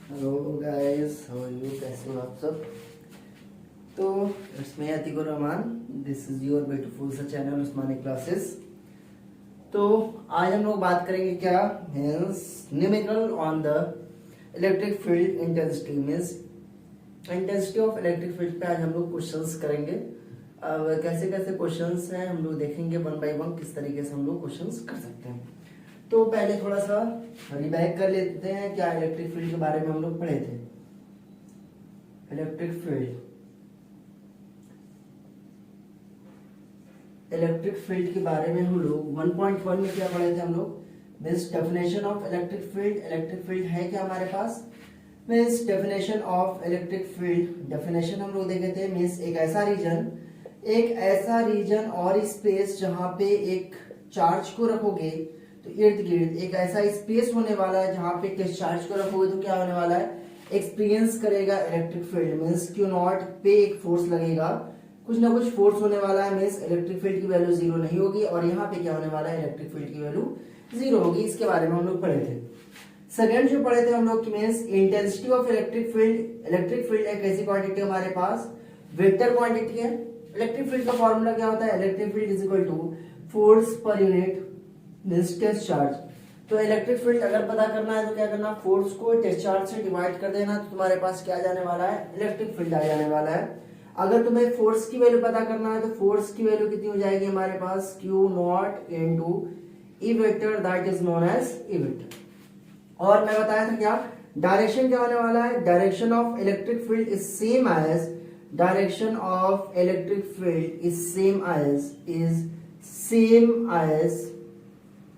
Hello guys, how are you? कैसे हो आप सब? तो इसमें Atiqur Rahman, this is your beautiful सा चैनल उस्मानी क्लासेस। तो आज हम लोग बात करेंगे क्या means numerical on the electric field intensity means intensity of electric field पे आज हम लोग क्वेश्चंस करेंगे। अब कैसे कैसे क्वेश्चंस हैं हम लोग देखेंगे वन बाय वन, किस तरीके से हम लोग क्वेश्चंस कर सकते हैं। तो पहले थोड़ा सा रिबैक कर लेते हैं क्या इलेक्ट्रिक फील्ड के बारे में हम लोग पढ़े थे। इलेक्ट्रिक फील्ड के बारे में हम लोग 1.1 में क्या पढ़े थे हम लोग means definition of electric field. Electric field है क्या हमारे पास means definition of electric field. Definition हम लोग देखे थे मीन्स एक ऐसा रीजन और स्पेस जहां पे एक चार्ज को रखोगे तो इर्द गिर्द एक ऐसा स्पेस होने वाला है जहां पे डिस्चार्ज को रखोगे तो क्या होने वाला है, एक्सपीरियंस करेगा electric field means Q not पे एक फोर्स लगेगा, कुछ ना कुछ फोर्स होने वाला है मीन्स इलेक्ट्रिक फील्ड की वैल्यू जीरो नहीं होगी और यहाँ पे क्या होने वाला है, इलेक्ट्रिक फील्ड की वैल्यू जीरो होगी। इसके बारे में हम लोग पढ़े थे। सेकेंड जो पढ़े थे हम लोग means intensity of electric field. Electric field एक ऐसी क्वांटिटी हमारे पास वेक्टर क्वांटिटी है। इलेक्ट्रिक फील्ड का फॉर्मूला क्या होता है, electric field is equal to force पर यूनिट मीन्स टेस्ट चार्ज। तो इलेक्ट्रिक फील्ड अगर पता करना है तो क्या करना, फोर्स को टेस्ट चार्ज से डिवाइड कर देना तो तुम्हारे पास क्या जाने वाला है, इलेक्ट्रिक फील्ड आ जाने वाला है। अगर तुम्हें फोर्स की वैल्यू पता करना है तो फोर्स की वैल्यू कितनी हो जाएगी हमारे पास, Q not into E vector that is known as E vector. और मैं बताया था क्या डायरेक्शन क्या होने वाला है, direction of electric field is same as direction of electric field is same as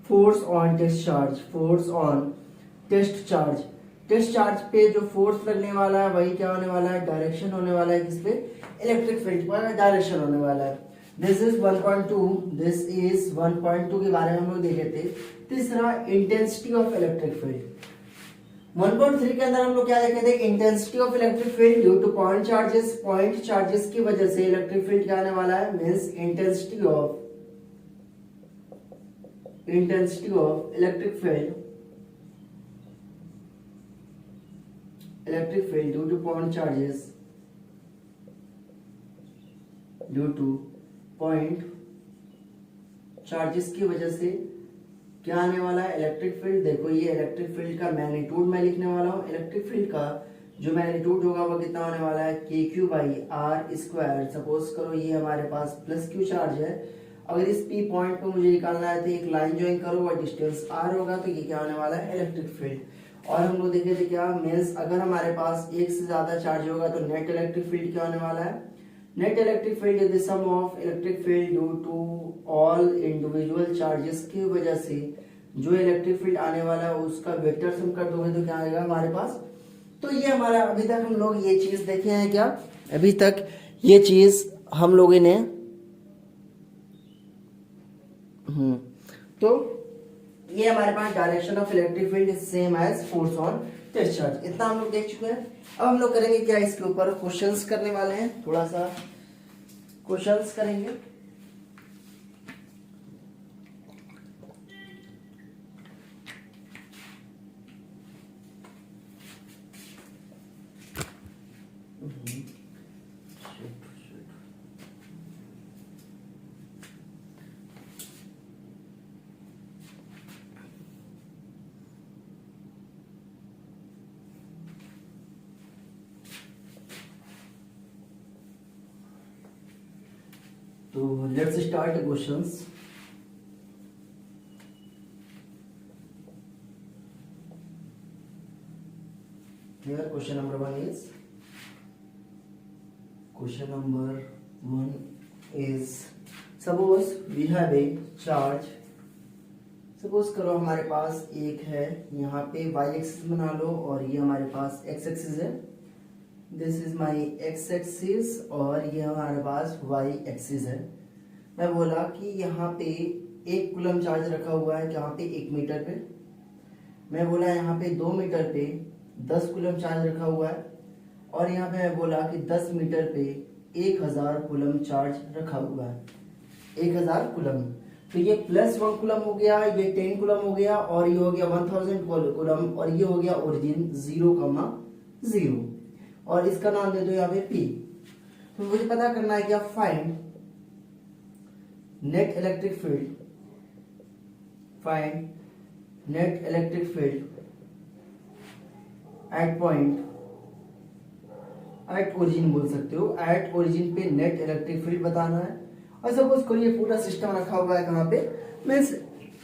force on test charge. Force on test charge, test charge पे जो फोर्स लगने वाला है वही क्या होने वाला है, डायरेक्शन होने वाला है। किस पे, इलेक्ट्रिक फील्ड पर डायरेक्शन होने वाला है। दिस इज 1.2, दिस इज 1.2 के बारे में हम लोग देखे थे। तीसरा इंटेंसिटी ऑफ इलेक्ट्रिक फील्ड। 1.3 के अंदर हम लोग क्या देखे थे, intensity of electric field due two point charges की वजह से इलेक्ट्रिक फील्ड क्या आने वाला है means intensity of electric field due two point charges की वजह से क्या आने वाला है, इलेक्ट्रिक फील्ड। देखो ये इलेक्ट्रिक फील्ड का मैग्नीट्यूड मैं लिखने वाला हूँ। इलेक्ट्रिक फील्ड का जो मैग्नीट्यूड होगा वो कितना होने वाला है, K Q by R square. Suppose करो ये हमारे पास प्लस क्यू चार्ज है, अगर इस पी पॉइंट पे मुझे निकालना है तो एक लाइन ज्वाइन करो और डिस्टेंस आर होगा तो ये क्या होने वाला है, इलेक्ट्रिक फील्ड। और हम लोग देखे थे क्या मीन्स अगर हमारे पास एक से ज्यादा चार्ज होगा तो नेट इलेक्ट्रिक फील्ड क्या होने वाला है, net electric field is the sum of electric field due to all individual charges की वजह से जो इलेक्ट्रिक फील्ड आने वाला है उसका वेक्टर सम कर दोगे तो क्या आएगा हमारे पास। तो ये हमारा अभी तक हम लोग ये चीज देखे हैं क्या, अभी तक ये चीज हम लोगों ने तो ये हमारे पास direction of electric field is same as force on test charge. इतना हम लोग देख चुके हैं। अब हम लोग करेंगे क्या, इसके ऊपर क्वेश्चंस करने वाले हैं, थोड़ा सा क्वेश्चंस करेंगे। तो let's start the questions. Here question number one is suppose we have a charge। Suppose करो हमारे पास एक है, यहाँ पे y एक्सिस बना लो और ये हमारे पास x एक्सिस है। This is my x axis और ये हमारे पास y एक्सिस है। मैं बोला कि यहाँ पे 1 कूलम चार्ज रखा हुआ है, यहाँ पे 1 मीटर पे। मैं बोला यहाँ पे 2 मीटर पे 10 कूलम चार्ज रखा हुआ है और यहाँ पे मैं बोला कि 10 मीटर पे 1000 कूलम चार्ज रखा हुआ है, 1000 कूलम। तो ये +1 कूलम हो गया, ये 10 कूलम हो गया, और ये हो गया 1000 कूलम, और ये हो गया ओरिजिन 0,0, और इसका नाम दे दो यहाँ पे P। तो मुझे पता करना है क्या, find net electric field, find net electric field at point, at origin बोल सकते हो, एट ओरिजिन पे नेट इलेक्ट्रिक फील्ड बताना है। और सपोज करो ये पूरा सिस्टम रखा हुआ है कहाँ पे, मीन्स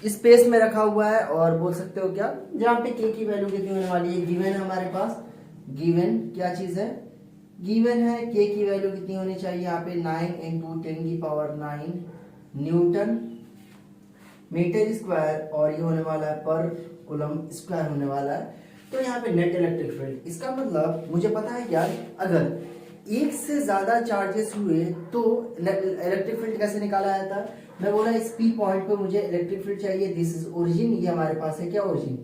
स्पेस में रखा हुआ है, और बोल सकते हो क्या, जहाँ पे के की वैल्यू कितनी होने वाली है, गिवन है हमारे पास, गिवन क्या चीज है, गिवन है के की वैल्यू कितनी होनी चाहिए यहाँ पे 9 × 10⁹ न्यूटन मीटर स्क्वायर, और ये होने वाला है पर कूलम स्क्वायर होने वाला है। तो यहाँ पे नेट इलेक्ट्रिक फील्ड, इसका मतलब मुझे पता है यार, अगर एक से ज्यादा चार्जेस हुए तो इलेक्ट्रिक फील्ड कैसे निकाला जाता है। मैं बोला इस पी पॉइंट पे मुझे इलेक्ट्रिक फील्ड चाहिए, दिस इज ओरिजिन, ये हमारे पास है क्या ओरिजिन,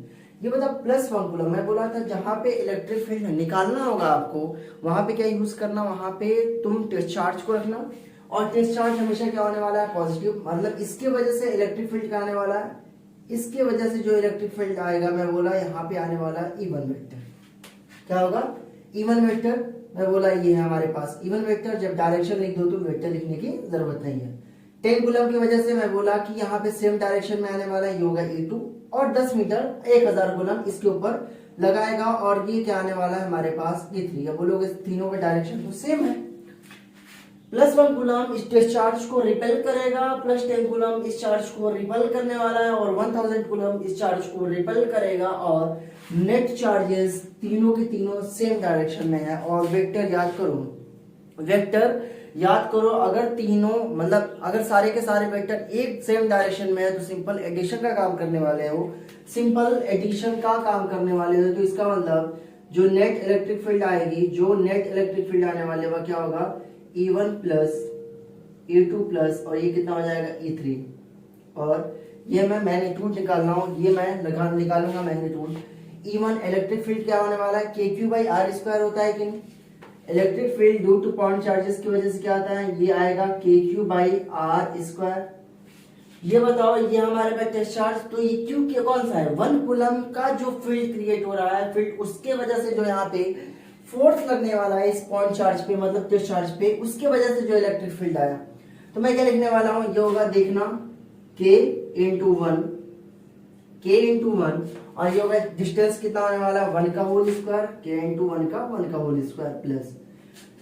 ये मतलब +1 कूलम। मैं बोला था जहां पे इलेक्ट्रिक फील्ड निकालना होगा आपको, वहां पे क्या यूज करना, वहां पे तुम चार्ज को रखना, और टेस्ट चार्ज हमेशा क्या होने वाला है, पॉजिटिव, मतलब इसके वजह से इलेक्ट्रिक फील्ड क्या आने वाला है, इसके वजह से जो इलेक्ट्रिक फील्ड आएगा, मैं बोला यहाँ पे आने वाला इवन वेक्टर, क्या होगा, इवन वेक्टर। मैं बोला ये है हमारे पास इवन वेक्टर, जब डायरेक्शन लिख दो तो वेक्टर लिखने की जरूरत नहीं है। 10 कूलम की वजह से मैं बोला कि यहाँ पे सेम डायरेक्शन में आने वाला है, ये होगा E2, और 10 मीटर 1000 कूलम इसके ऊपर लगाएगा, और ये क्या आने वाला है हमारे पास E3। अब बोलोगे तीनों का डायरेक्शन तो सेम है, +1 कूलम इस चार्ज को रिपेल करेगा, +10 कूलम इस चार्ज को रिपेल करने वाला है, और 1000 कूलम इस चार्ज को रिपेल करेगा, और नेट चार्जेस तीनों के तीनों सेम डायरेक्शन में है। और वेक्टर याद करो, वेक्टर याद करो, अगर तीनों मतलब अगर सारे के सारे वेक्टर एक सेम डायरेक्शन में है तो सिंपल एडिशन का काम करने वाले हो, सिंपल एडिशन का काम करने वाले हो। तो इसका मतलब जो नेट इलेक्ट्रिक फील्ड आएगी, जो नेट इलेक्ट्रिक फील्ड आने वाले वह क्या होगा, E1 प्लस E2 प्लस, और ये कितना हो जाएगा E3, और ये मैं मैग्नीट्यूड निकाल रहा हूँ, ये मैं निकालूंगा मैग्नीट्यूड। E1 इलेक्ट्रिक फील्ड क्या होने वाला है, KQ/R² होता है कि नहीं, electric field due two point charges की वजह से क्या आता है, ये आएगा KQ/R²। ये बताओ, ये हमारे पास टेस्ट चार्ज, तो ये Q के कौन सा है, 1 कूलम का जो फील्ड क्रिएट हो रहा है, फील्ड उसके वजह से जो यहाँ पे फोर्स लगने वाला है इस पॉइंट चार्ज पे, मतलब टेस्ट चार्ज पे, उसके वजह से जो इलेक्ट्रिक फील्ड आया। तो मैं क्या लिखने वाला हूं, ये होगा देखना K × 1, K × 1, और ये होगा डिस्टेंस कितना होने वाला है 1 का होल स्क्वायर, K × 1 का whole square plus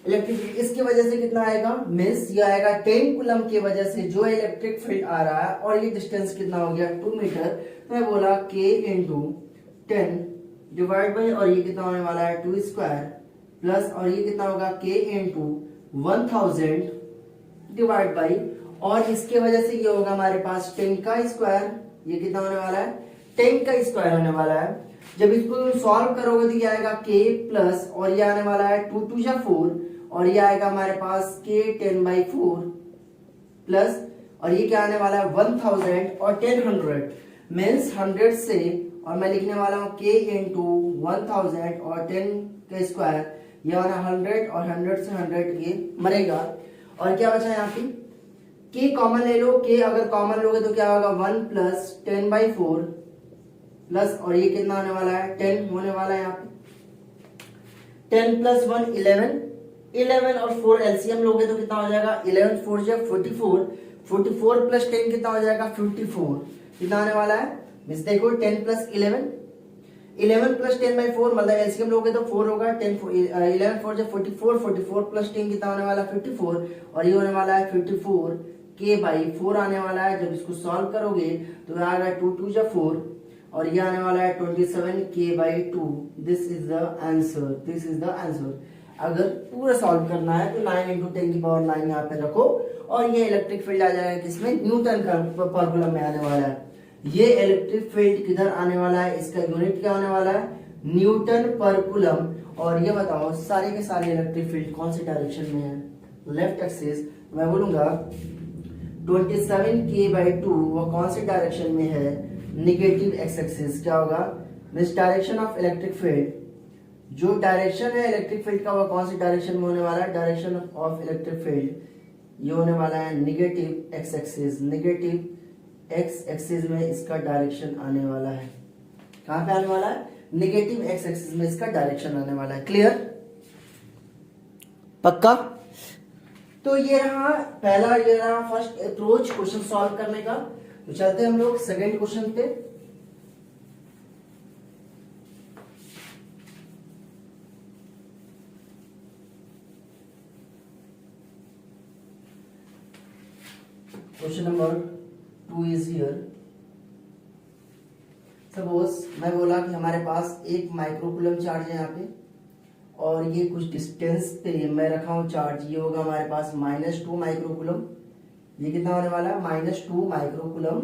electric field, इसकी वजह से कितना आएगा, मीन्स ये आएगा 10 कूलम की वजह से जो इलेक्ट्रिक फील्ड आ रहा है, और ये डिस्टेंस कितना हो गया 2 मीटर। तो मैं बोला K × 10 डिवाइड बाई, और ये कितना होने वाला है 2 स्क्वायर प्लस, और ये कितना होगा K × 1000 डिवाइड बाई, और इसके वजह से ये होगा हमारे पास 10 का स्क्वायर, ये कितना होने वाला है 10 का स्क्वायर होने वाला है। जब इसको तुम सॉल्व करोगे तो ये आएगा K प्लस, और ये आने वाला है 2 × 4, और ये आएगा हमारे पास K 10/4 प्लस, और ये क्या आने वाला है 1000 और 10 100 मीन्स 100 से, और मैं लिखने वाला हूँ K × 1000 और 10 का स्क्वायर, ये वाला 100 और 100 से 100 ये मरेगा, और क्या बचा यहाँ पे K कॉमन ले लो, K अगर कॉमन लोगे तो क्या होगा 1 प्लस 10/4 प्लस, और ये कितना होने वाला है 10 होने वाला है यहाँ पे, 10 प्लस 1 11, 11 और 4 एलसीएम लोगे तो कितना हो जाएगा 11 4 जा 44, 44 प्लस 10 कितना हो जाएगा 54, कितना आने वाला है, मिस देखो 10 प्लस 11, 11 प्लस 10/4 मतलब एलसीएम लोगे तो 4 होगा, 10 11 4 जा 44, 44 प्लस 10 कितना होने वाला है 54, और ये होने वाला है 54 K/4 आने वाला है। जब इसको सॉल्व करोगे तो आएगा 2 2 जा 4, और ये आने वाला है 27 K/2। This is the answer, this is the answer. अगर पूरा सॉल्व करना है तो 9 × 10⁹ यहाँ पे रखो, और ये इलेक्ट्रिक फील्ड आ जाएगा किसमें, न्यूटन का फॉर्मूला में आने वाला है। ये इलेक्ट्रिक फील्ड किधर आने वाला है, इसका यूनिट क्या होने वाला है, न्यूटन पर कूलम। और ये बताओ सारे के सारे इलेक्ट्रिक फील्ड कौन से डायरेक्शन में है, लेफ्ट एक्सिस। मैं बोलूंगा 27 K/2 वो कौन से डायरेक्शन में है, निगेटिव एक्स एक्सिस। क्या होगा, means direction of electric field, जो डायरेक्शन है इलेक्ट्रिक फील्ड का वो कौन सी डायरेक्शन में होने वाला है, डायरेक्शन ऑफ इलेक्ट्रिक फील्ड ये होने वाला है negative x axis, negative x axis में इसका डायरेक्शन आने वाला है। कहां पे आने वाला है? नेगेटिव एक्स एक्सिस में इसका डायरेक्शन आने वाला है। क्लियर? पक्का? तो ये रहा पहला, ये रहा फर्स्ट अप्रोच क्वेश्चन सॉल्व करने का। तो चलते हैं हम लोग सेकेंड क्वेश्चन पे। Question number 2 is here. Suppose मैं बोला कि हमारे पास एक माइक्रोकूलम चार्ज है यहाँ पे, और ये कुछ डिस्टेंस पे मैं रखा हूं चार्ज। ये होगा हमारे पास -2 माइक्रोकूलम। ये कितना होने वाला है? -2 माइक्रोकूलम।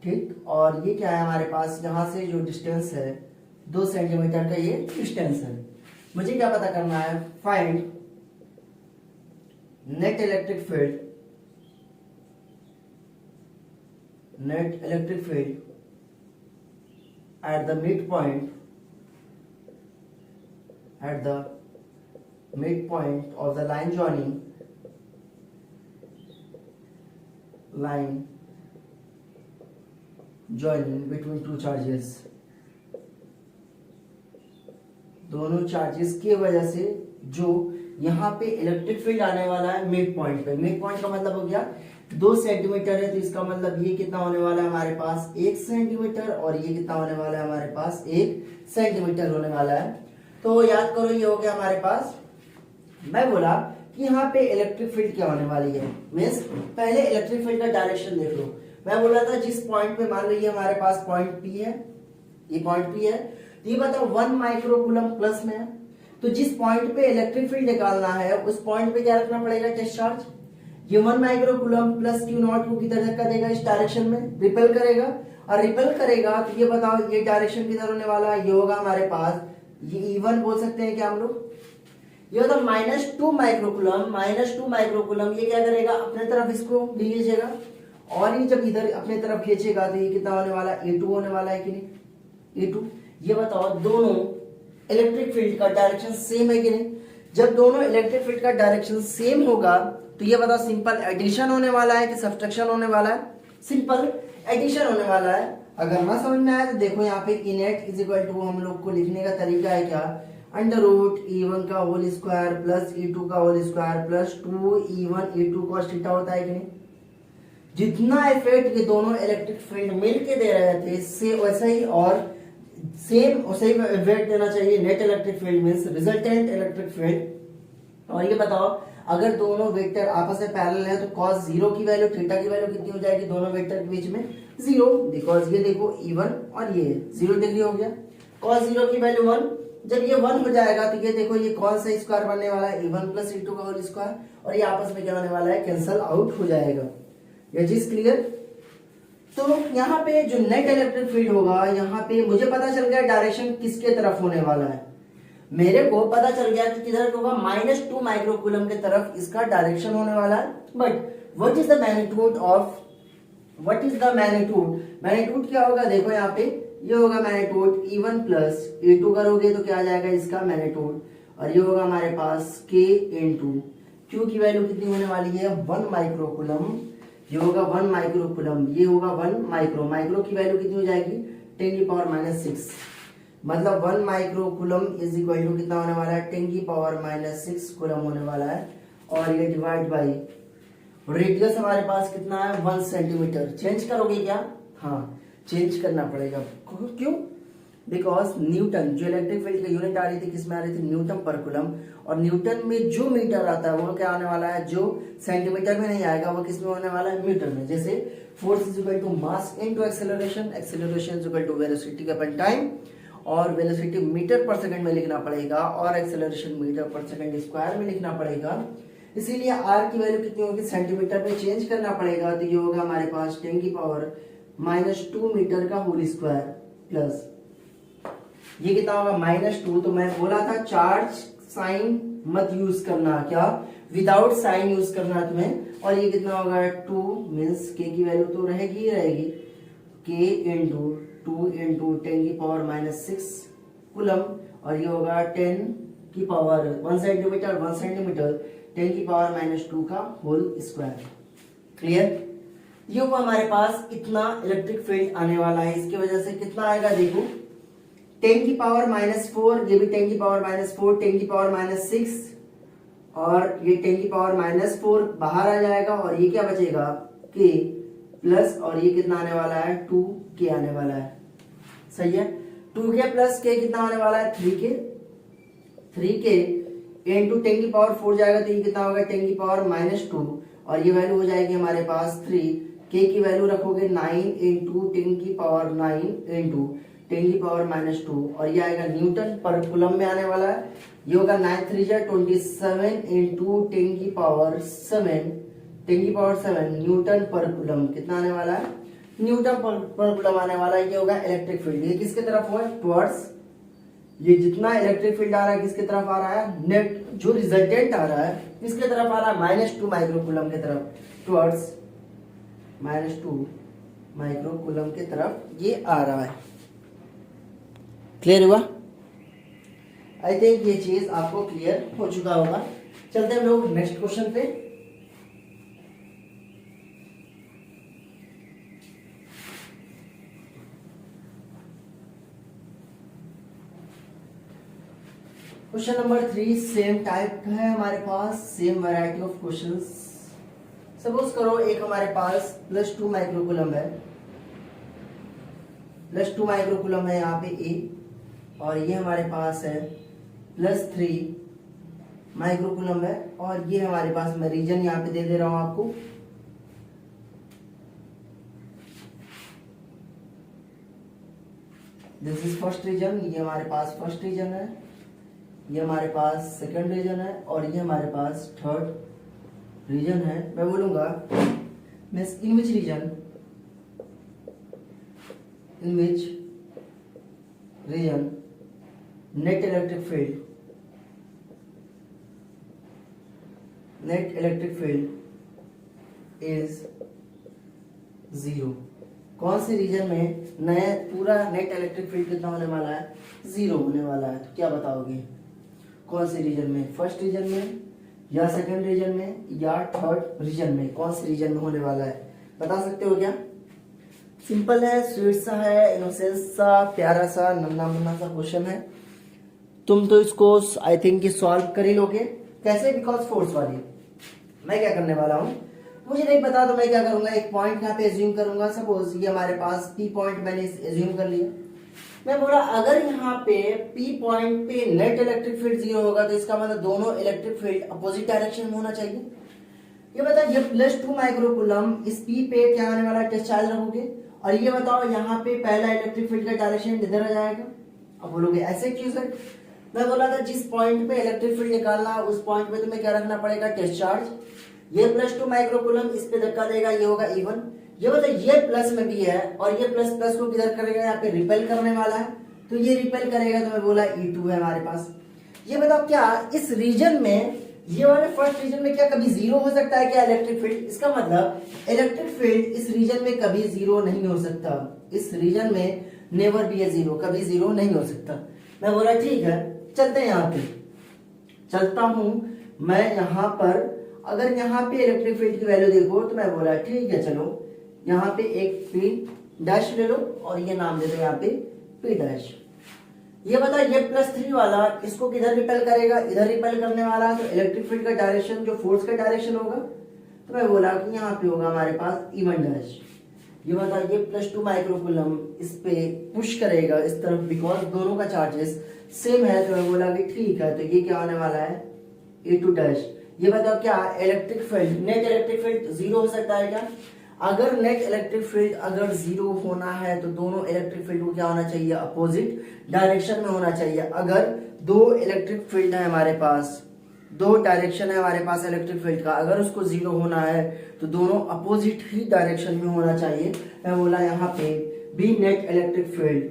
ठीक, और ये क्या है हमारे पास? यहां से जो डिस्टेंस है 2 सेंटीमीटर का ये डिस्टेंस है। मुझे क्या पता करना है? Find net electric field, net electric field at the midpoint of the line joining between two charges। दोनों चार्जेस की वजह से जो यहाँ पे इलेक्ट्रिक फील्ड आने वाला है मिड पॉइंट पे। मिड पॉइंट का मतलब हो गया 2 सेंटीमीटर है, तो इसका मतलब ये कितना होने वाला है हमारे पास? 1 सेंटीमीटर, और ये कितना होने वाला है हमारे पास? 1 सेंटीमीटर होने वाला है। तो याद करो ये हो गया हमारे पास। मैं बोला कि यहाँ पे इलेक्ट्रिक फील्ड क्या होने वाली है, मीन्स पहले इलेक्ट्रिक फील्ड का डायरेक्शन देख लो। मैं बोला था जिस पॉइंट पे, मान लो ये हमारे पास पॉइंट पी है, ये पॉइंट पी है, तो ये बताओ 1 माइक्रोकूलम प्लस में है। तो जिस पॉइंट पे इलेक्ट्रिक फील्ड निकालना है उस पॉइंट पे क्या रखना पड़ेगा? Test charge. ये 1 माइक्रोकूलम प्लस क्यू नॉट को किधर धक्का देगा? इस डायरेक्शन में रिपेल करेगा, और रिपेल करेगा तो ये बताओ ये डायरेक्शन किधर होने वाला है? ये होगा हमारे पास, ये E1 बोल सकते हैं क्या हम लोग? ये होता -2 माइक्रोकूलम। -2 माइक्रोकूलम ये क्या करेगा? अपने तरफ इसको ले लीजिएगा, और ये जब इधर अपने तरफ खींचेगा तो ये कितना होने वाला है? A2 होने वाला है कि नहीं? A2। ये बताओ दोनों इलेक्ट्रिक फील्ड का डायरेक्शन सेम है कि नहीं? जब दोनों इलेक्ट्रिक फील्ड का डायरेक्शन सेम होगा तो ये बताओ सिंपल एडिशन होने वाला है कि सब्ट्रैक्शन होने वाला है? सिंपल एडिशन होने वाला है। अगर ना समझ में आए तो देखो यहाँ पे इनेट इज इक्वल टू, हम लोग को लिखने का तरीका है क्या? √E1 का होल स्क्वायर प्लस E2 का whole square plus 2E1 E2 cos theta होता है कि नहीं? जितना इफेक्ट ये दोनों इलेक्ट्रिक फील्ड मिलके दे रहे थे से वैसा ही, और सेम वैसे ही इफेक्ट देना चाहिए net electric field means resultant electric field. और ये बताओ अगर दोनों वेक्टर आपस में पैरेलल है तो cos 0 की वैल्यू, थीटा की वैल्यू कितनी हो जाएगी दोनों वेक्टर के बीच में? 0, बिकॉज ये देखो E1 और ये 0 डिग्री हो गया। cos 0 की वैल्यू 1, जब ये 1 हो जाएगा तो ये देखो ये कौन सा स्क्वायर बनने वाला है? E1 प्लस E2 का होल स्क्वायर, और ये आपस में क्या होने वाला है? कैंसल आउट हो जाएगा। ये चीज क्लियर? तो यहाँ पे जो नेट इलेक्ट्रिक फील्ड होगा, यहाँ पे मुझे पता चल गया डायरेक्शन किसके तरफ होने वाला है। मेरे को पता चल गया कि किधर होगा? -2 माइक्रोकूलम के तरफ इसका डायरेक्शन होने वाला है। But what is the magnitude of, what is the magnitude? Magnitude क्या होगा? देखो यहाँ पे ये होगा मैग्नीट्यूड E1 प्लस E2 करोगे तो क्या आ जाएगा इसका मैग्नीट्यूड, और ये होगा हमारे पास K × Q की वैल्यू कितनी होने वाली है? 1 माइक्रोकूलम। ये होगा 1 माइक्रोकूलम, ये होगा 1 माइक्रो की वैल्यू कितनी हो जाएगी? 10⁻⁻6। मतलब 1 माइक्रोकूलम इज इक्वल टू कितना होने वाला है? 10⁻⁻6 कूलम होने वाला है, और ये डिवाइड बाई रेडियस हमारे पास कितना है? 1 सेंटीमीटर। चेंज करोगे क्या? हाँ चेंज करना पड़ेगा। क्यों? बिकॉज न्यूटन, जो इलेक्ट्रिक फील्ड की यूनिट आ रही थी किसमें आ रही थी? न्यूटन पर कूलम, और न्यूटन में जो मीटर आता है वो क्या आने वाला है? जो सेंटीमीटर में नहीं आएगा वो किसमें होने वाला है? मीटर में। जैसे force is equal to mass into acceleration, acceleration is equal to velocity upon time, और वेलोसिटी मीटर पर सेकंड में लिखना पड़ेगा, और एक्सेलरेशन मीटर पर सेकंड स्क्वायर में लिखना पड़ेगा। इसीलिए आर की वैल्यू कितनी होगी? सेंटीमीटर में चेंज करना पड़ेगा, तो ये होगा हमारे पास 10⁻⁻2 मीटर का होल स्क्वायर प्लस ये कितना होगा? -2। तो मैं बोला था चार्ज साइन मत यूज करना, क्या? विदाउट साइन यूज करना तुम्हें। और ये कितना होगा? 2 मीन्स के की वैल्यू तो रहेगी ही रहेगी, K × 2 × 10⁻⁻6 कूलम, और ये होगा 10 की पावर 1 सेंटीमीटर 1 सेंटीमीटर 10⁻⁻2 का होल स्क्वायर। क्लियर? ये हुआ हमारे पास इतना इलेक्ट्रिक फील्ड आने वाला है। इसकी वजह से कितना आएगा देखो, 10 की पावर -4, ये भी 10 की पावर -4, 10 की पावर -6 और ये 10 की पावर -4 बाहर आ जाएगा और ये क्या बचेगा k प्लस, और ये कितना आने वाला है 2k आने वाला है। सही है, 2k प्लस k कितना आने वाला है 3k, 3k इंटू 10 की पावर 4 जाएगा तो ये कितना होगा 10 की पावर -2 और ये वैल्यू हो जाएगी हमारे पास 3, k की वैल्यू रखोगे 9 इंटू 10 की पावर 9 इंटू 10 की पावर -2 और ये आएगा न्यूटन पर कूलम में आने वाला है। ये होगा 9 3 जा 27 इंटू 10 की पावर 7, 10 की पावर 7 न्यूटन पर कूलम कितना आने वाला है, न्यूटन पर कूलम आने वाला है। ये होगा इलेक्ट्रिक फील्ड। ये किसके तरफ हुआ टुवर्ड्स, ये जितना इलेक्ट्रिक फील्ड आ रहा है किसके तरफ आ रहा है, नेट जो रिजल्टेंट आ रहा है किसके तरफ आ रहा है, -2 माइक्रो कूलम के तरफ, टुवर्ड्स -2 माइक्रो कूलम के तरफ ये आ रहा है। क्लियर हुआ? आई थिंक ये चीज आपको क्लियर हो चुका होगा। चलते हैं हम लोग नेक्स्ट क्वेश्चन पे। क्वेश्चन नंबर 3 सेम टाइप का है हमारे पास, same variety of questions. Suppose करो एक हमारे पास +2 माइक्रोकूलम है, +2 माइक्रोकूलम है यहाँ पे ए, और ये हमारे पास है +3 माइक्रोकूलम है और ये हमारे पास, मैं रीजन यहाँ पे दे दे रहा हूं आपको, दिस इज फर्स्ट रीजन, ये हमारे पास फर्स्ट रीजन है, ये हमारे पास सेकंड रीजन है और ये हमारे पास थर्ड रीजन है। मैं बोलूंगा means in which region, in which region net electric field, net electric field is 0। कौन से रीजन में नया पूरा नेट इलेक्ट्रिक फील्ड कितना होने वाला है, 0 होने वाला है। तो क्या बताओगे कौन से रीजन में, फर्स्ट रीजन में या सेकंड रीजन में या थर्ड रीजन में, कौन से रीजन में होने वाला है, बता सकते हो क्या? सिंपल है, स्वीट सा है, इनोसेंस सा, प्यारा सा, नन्ना मुन्ना सा क्वेश्चन है। तुम तो इसको आई थिंक कि सॉल्व कर ही लोगे। कैसे? बिकॉज फोर्स वाली। मैं क्या करने वाला हूँ, मुझे नहीं पता तो मैं क्या करूंगा, एक पॉइंट यहाँ पे एज्यूम करूंगा। सपोज ये हमारे पास P पॉइंट मैंने एज्यूम कर लिया। मैं बोला अगर यहाँ पे P पॉइंट पे नेट इलेक्ट्रिक फील्ड 0 होगा तो इसका मतलब दोनों इलेक्ट्रिक फील्ड अपोजिट डायरेक्शन में होना चाहिए। ये बता, ये +2 माइक्रोकूलम इस P पे क्या आने वाला, टेस्ट चार्ज रखोगे, और ये बताओ यहाँ पे पहला इलेक्ट्रिक फील्ड का डायरेक्शन इधर आ जाएगा। अब बोलोगे ऐसे क्यों सर? मैं बोला था जिस पॉइंट पे इलेक्ट्रिक फील्ड निकालना उस पॉइंट पे तुम्हें क्या रखना पड़ेगा, टेस्ट चार्ज। ये +2 माइक्रोकूलम इस पे धक्का देगा, ये होगा E1। ये बता, ये प्लस में भी है और ये प्लस प्लस को किधर करेगा, यहाँ पे रिपेल करने वाला है, तो ये रिपेल करेगा, तो मैं बोला E2 है हमारे पास। ये बताओ क्या इस रीजन में, ये वाले फर्स्ट रीजन में क्या कभी 0 हो सकता है क्या इलेक्ट्रिक फील्ड? इसका मतलब इलेक्ट्रिक फील्ड इस रीजन में कभी 0 नहीं हो सकता, इस रीजन में नेवर बी ए 0, कभी 0 नहीं हो सकता। मैं बोला ठीक है, चलते हैं यहाँ पे, चलता हूं मैं यहाँ पर। अगर यहाँ पे इलेक्ट्रिक फील्ड की वैल्यू देखो तो मैं बोला ठीक है, चलो यहाँ पे एक P' ले लो और ये नाम दे दो यहाँ पे P'। ये बता, ये +3 वाला इसको किधर रिपेल करेगा, इधर रिपेल करने वाला, तो इलेक्ट्रिक फील्ड का डायरेक्शन जो फोर्स का डायरेक्शन होगा, तो मैं बोला कि यहाँ पे होगा हमारे पास E1'। ये बता, ये +2 माइक्रोकूलम इस पे पुश करेगा इस तरफ, बिकॉज दोनों का चार्जेस सेम है, तो मैं बोला कि ठीक है, तो ये क्या आने वाला है E2'। ये बताओ क्या electric field, net electric field 0 हो सकता है क्या? अगर नेट इलेक्ट्रिक फील्ड अगर 0 होना है तो दोनों इलेक्ट्रिक फील्ड को क्या होना चाहिए, अपोजिट डायरेक्शन में होना चाहिए। अगर दो इलेक्ट्रिक फील्ड है हमारे पास, दो डायरेक्शन है हमारे पास इलेक्ट्रिक फील्ड का, अगर उसको 0 होना है तो दोनों अपोजिट ही डायरेक्शन में होना चाहिए। मैं बोला यहाँ पे भी नेट इलेक्ट्रिक फील्ड,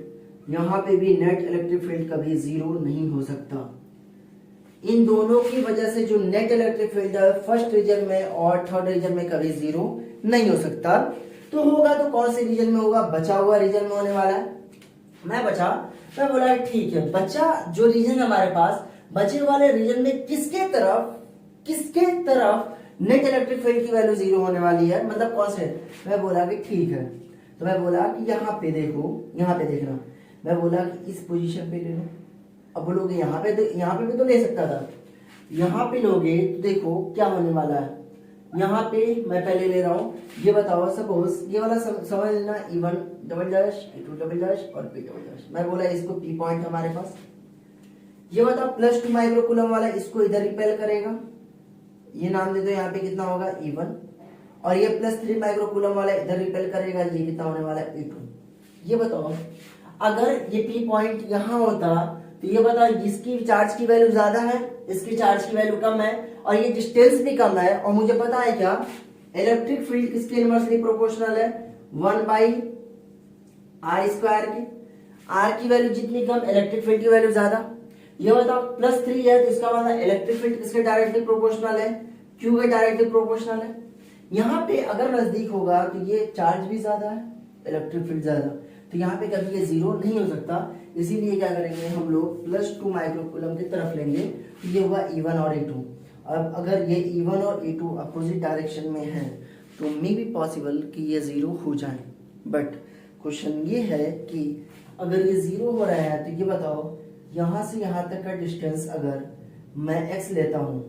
यहाँ पे भी नेट इलेक्ट्रिक फील्ड कभी 0 नहीं हो सकता। इन दोनों की वजह से जो नेट इलेक्ट्रिक फील्ड है फर्स्ट रीजन में और थर्ड रीजन में कभी 0 नहीं हो सकता। तो होगा तो कौन से रीजन में होगा, बचा हुआ रीजन में होने वाला है। मैं बोला ठीक है, बचा जो रीजन हमारे पास, बचे वाले रीजन में किसके तरफ नेट इलेक्ट्रिक फील्ड की वैल्यू 0 होने वाली है, मतलब कांस्टेंट। मैं बोला कि ठीक है, तो मैं बोला कि यहाँ पे देखो, यहाँ पे देखना, मैं बोला कि इस पोजीशन पे ले लो। अब बोलोगे यहाँ पे, तो यहाँ पे भी तो ले सकता था, यहाँ पे लोगे तो देखो क्या होने वाला है। यहाँ पे मैं पहले ले रहा हूँ, ये बताओ सपोज ये वाला समझ लेना, E1 double dash, E2 double dash और P डबल डैश। मैं बोला इसको P पॉइंट हमारे पास। ये बताओ +2 माइक्रोकूलम वाला इसको इधर रिपेल करेगा, ये नाम दे दो, यहाँ पे कितना होगा E1, और ये +3 माइक्रोकूलम वाला इधर रिपेल करेगा, ये कितना होने वाला है E2। ये बताओ अगर ये P पॉइंट यहाँ होता तो ये बताओ इसकी चार्ज की वैल्यू ज्यादा है, इसकी चार्ज की वैल्यू कम है, और ये डिस्टेंस भी कम है, और मुझे पता है क्या, इलेक्ट्रिक फील्ड किसके इनवर्सली प्रोपोर्शनल है, 1/r² की। r की वैल्यू जितनी कम, इलेक्ट्रिक फील्ड की वैल्यू ज्यादा। ये बताओ +3 है तो इसका मतलब इलेक्ट्रिक फील्ड किसके डायरेक्टली प्रोपोर्शनल है, q के डायरेक्टली प्रोपोर्शनल है। यहाँ पे अगर नजदीक होगा तो ये चार्ज भी ज्यादा है, इलेक्ट्रिक फील्ड ज्यादा, तो यहाँ पे कभी ये 0 नहीं हो सकता। इसीलिए क्या करेंगे हम लोग, +2 माइक्रोकूलम की तरफ लेंगे, तो ये होगा E1 और E2। अब अगर ये E1 और E2 अपोजिट डायरेक्शन में है तो मे बी पॉसिबल कि ये 0 हो जाए, बट क्वेश्चन ये है कि अगर ये 0 हो रहा है तो ये बताओ यहाँ से यहाँ तक का डिस्टेंस अगर मैं x लेता हूँ,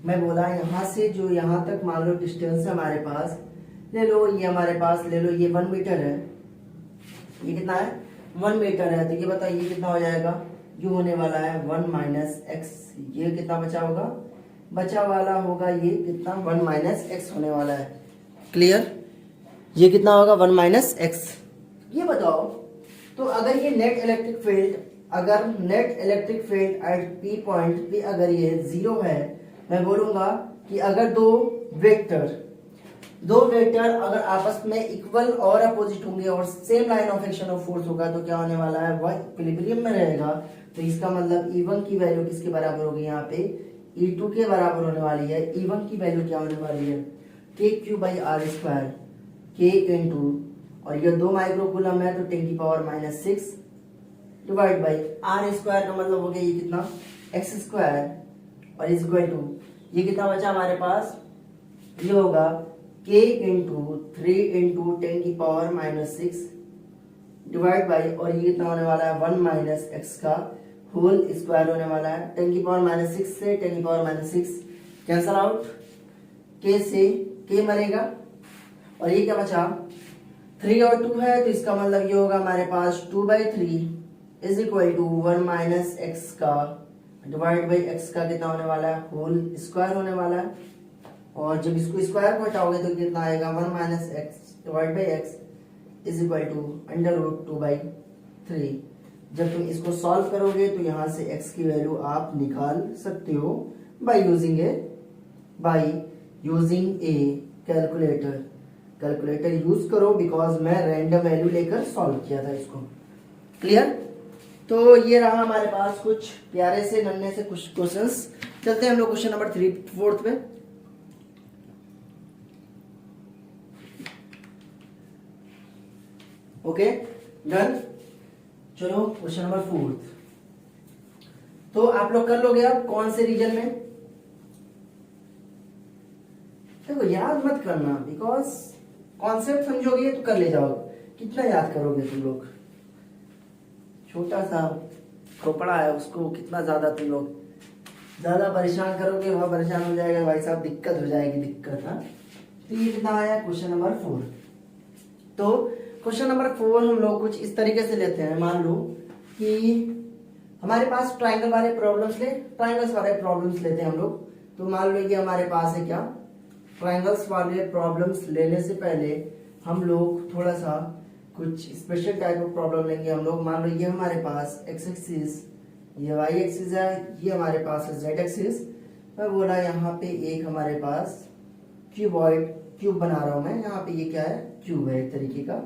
मैं बोला यहाँ से जो यहाँ तक मान लो डिस्टेंस है हमारे पास, ले लो ये हमारे पास, ले लो ये 1 मीटर है, ये कितना है 1 मीटर है, तो ये बताओ ये कितना हो जाएगा, ये होने वाला है 1 - x। ये कितना बचा होगा, बचा वाला होगा ये कितना 1 - x होने वाला है। क्लियर, ये कितना होगा 1 - x। ये बताओ तो अगर ये नेट इलेक्ट्रिक फील्ड, अगर net electric field eight P point पे अगर ये 0 है, मैं बोलूंगा कि अगर दो वेक्टर अगर आपस में इक्वल और अपोजिट होंगे और same line of action of force होगा तो क्या होने वाला है, वह इक्विलिब्रियम में रहेगा। तो इसका मतलब E1 की वैल्यू किसके बराबर होगी, यहाँ पे E2 के बराबर होने वाली है। E1 की वैल्यू क्या होने वाली है, KQ/r², K इंटू, और ये 2 माइक्रोकूलम है तो 10⁻⁻6 डिवाइड बाई r² का मतलब हो गया ये कितना x², और इज इक्वल टू ये कितना बचा हमारे पास, ये होगा K into 3 into 10⁻⁻6 divide by, और ये कितना होने वाला है 1 - x का होल स्क्वायर होने वाला है। 10⁻⁻6 से 10⁻⁻6 कैंसल आउट, K से K मरेगा, और ये क्या बचा 3 और 2 है तो इसका मतलब ये होगा हमारे पास 2/3 इज इक्वल टू 1 - x का डिवाइड बाई x का कितना होने वाला है, होल स्क्वायर होने वाला है। और जब इसको स्क्वायर को हटाओगे तो कितना आएगा 1 - x divide by x is equal to √2/3। जब तुम इसको सॉल्व करोगे तो यहाँ से x की वैल्यू आप निकाल सकते हो by using A calculator. Calculator use करो बिकॉज मैं रैंडम वैल्यू लेकर सॉल्व किया था इसको। क्लियर, तो ये रहा हमारे पास कुछ प्यारे से नन्हे से कुछ क्वेश्चंस। चलते हैं हम लोग क्वेश्चन नंबर 4 पे। ओके डन, चलो क्वेश्चन नंबर 4। तो आप लोग कर लोगे अब कौन से रीजन में, देखो याद मत करना बिकॉज कॉन्सेप्ट समझोगे तो कर ले जाओगे, कितना याद करोगे तुम लोग, छोटा सा खोपड़ा है उसको कितना ज्यादा तुम लोग ज्यादा परेशान करोगे, वह परेशान हो जाएगा भाई साहब, दिक्कत हो जाएगी, दिक्कत है। तो ये कितना आया क्वेश्चन नंबर 4। तो क्वेश्चन नंबर 4 हम लोग कुछ इस तरीके से लेते हैं, मान लो कि हमारे पास ट्राइंगल वाले प्रॉब्लम्स लेते हैं हम लोग। तो मान लो ये हमारे पास है क्या, ट्राइंगल्स वाले प्रॉब्लम्स लेने से पहले हम लोग थोड़ा सा कुछ स्पेशल टाइप ऑफ प्रॉब्लम लेंगे हम लोग। मान लो ये हमारे पास x एक्सिस, ये y एक्सिस है, ये हमारे पास है z एक्सिस। मैं बोला यहाँ पे एक हमारे पास क्यूब बना रहा हूं मैं, यहाँ पे ये क्या है, क्यूब है एक तरीके का।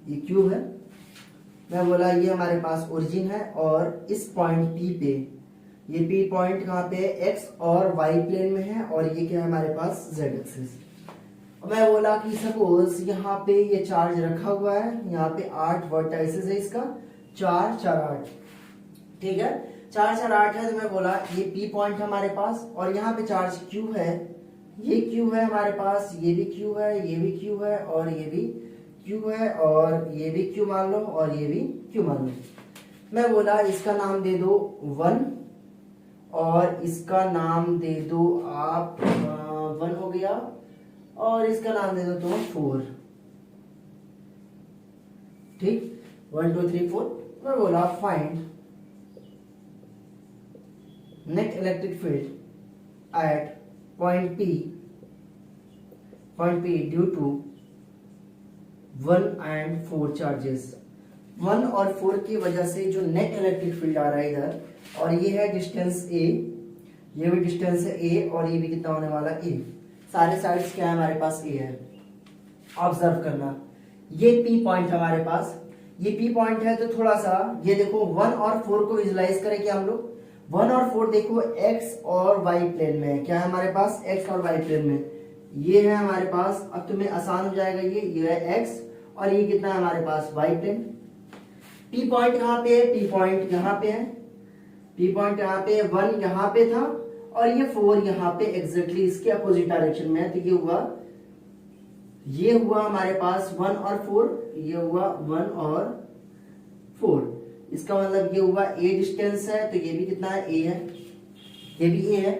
ये क्यूब है, मैं बोला ये हमारे पास ओरिजिन है, और इस पॉइंट P पे, ये P पॉइंट कहाँ पे है, x और y प्लेन में है, और ये क्या है हमारे पास z एक्सिस। मैं बोला कि सपोज यहाँ पे ये चार्ज रखा हुआ है, यहाँ पे 8 वर्टाइसेस है इसका, 4 4 8, ठीक है, 4 4 8 है। तो मैं बोला ये पी पॉइंट है हमारे पास, और यहाँ पे चार्ज क्यू है, ये क्यू है हमारे पास, ये भी क्यू है, ये भी क्यू है, और ये भी क्यू है, और ये भी क्यू मान लो, और ये भी क्यू मान लो। मैं बोला इसका नाम दे दो 1, और इसका नाम दे दो आप 1 हो गया, और इसका नाम दे दो तुम 4, ठीक, 1 2 3 4। मैं बोला find net electric field at point P due to 1 and 4 charges. 1 और 4 की वजह से जो नेट इलेक्ट्रिक फील्ड आ रहा है इधर, और ये है डिस्टेंस A, ये भी डिस्टेंस है A, और ये भी कितना होने वाला A, सारे साइड्स क्या है हमारे पास A है। ऑब्जर्व करना, ये P पॉइंट हमारे पास, ये P पॉइंट है। तो थोड़ा सा ये देखो 1 और 4 को विजुलाइज करें क्या हम लोग। 1 और 4 देखो x और y प्लेन में है, क्या है हमारे पास, x और y प्लेन में, ये है हमारे पास। अब तुम्हें आसान हो जाएगा, ये है x और ये कितना है हमारे पास y प्लेन। P पॉइंट कहाँ पे है, P पॉइंट यहाँ पे है, P पॉइंट यहाँ पे, 1 यहाँ पे था, और ये 4 यहाँ पे एग्जैक्टली इसके अपोजिट डायरेक्शन में है। तो ये हुआ हमारे पास 1 और 4, ये हुआ 1 और 4, इसका मतलब ये हुआ A डिस्टेंस है, तो ये भी कितना है A है, ये भी A है।